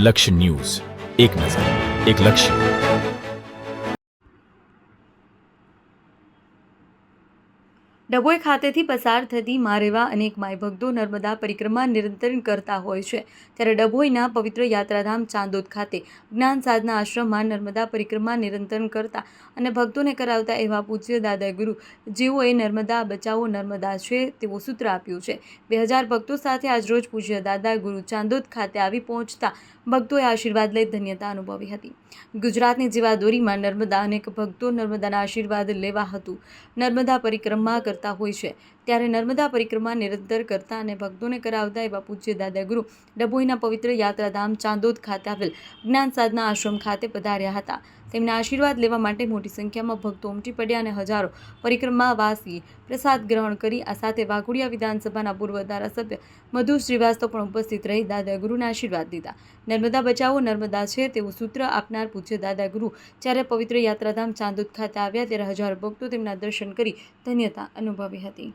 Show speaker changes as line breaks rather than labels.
લક્ષ્ય ન્યૂઝ, એક નજર, એક લક્ષ્ય.
ડભોઈ ખાતેથી પસાર થતી મારેવા અનેક માઈ ભક્તો નર્મદા પરિક્રમા નિરંતર કરતા હોય છે. ત્યારે ડભોઈના પવિત્ર યાત્રાધામ ચાંદોદ ખાતે જ્ઞાન સાધના આશ્રમમાં નર્મદા પરિક્રમા નિરંતર કરતા અને ભક્તોને કરાવતા એવા પૂજ્ય દાદા ગુરુ જેઓએ નર્મદા બચાવો નર્મદા છે તેવું સૂત્ર આપ્યું છે. 2000 ભક્તો સાથે આજરોજ પૂજ્ય દાદા ગુરુ ચાંદોદ ખાતે આવી પહોંચતા ભક્તોએ આશીર્વાદ લઈ ધન્યતા અનુભવી હતી. ગુજરાતની જીવાદોરીમાં નર્મદા અનેક ભક્તો નર્મદાના આશીર્વાદ લેવા હતું નર્મદા પરિક્રમા કરતા હોય છે. ત્યારે નર્મદા પરિક્રમા નિરંતર કરતા અને ભક્તોને કરાવતા એવા પૂજ્ય દાદા ગુરુ ડભોઈના પવિત્ર યાત્રાધામ ચાંદોદ ખાતે આવેલ જ્ઞાન સાધના આશ્રમ ખાતે પધાર્યા હતા. તેમના આશીર્વાદ લેવા માટે મોટી સંખ્યામાં ભક્તો ઉમટી પડ્યા અને હજારો પરિક્રમાવાસી પ્રસાદ ગ્રહણ કરી આ સાથે વાઘોડિયા વિધાનસભાના પૂર્વ ધારાસભ્ય મધુ શ્રીવાસ્તવ પણ ઉપસ્થિત રહી દાદા ગુરુના આશીર્વાદ લીધા. નર્મદા બચાવો નર્મદા છે તેવું સૂત્ર આપનાર પૂજ્ય દાદા ગુરુ જ્યારે પવિત્ર યાત્રાધામ ચાંદોદ ખાતે આવ્યા ત્યારે હજારો ભક્તો તેમના દર્શન કરી ધન્યતા અનુભવી હતી.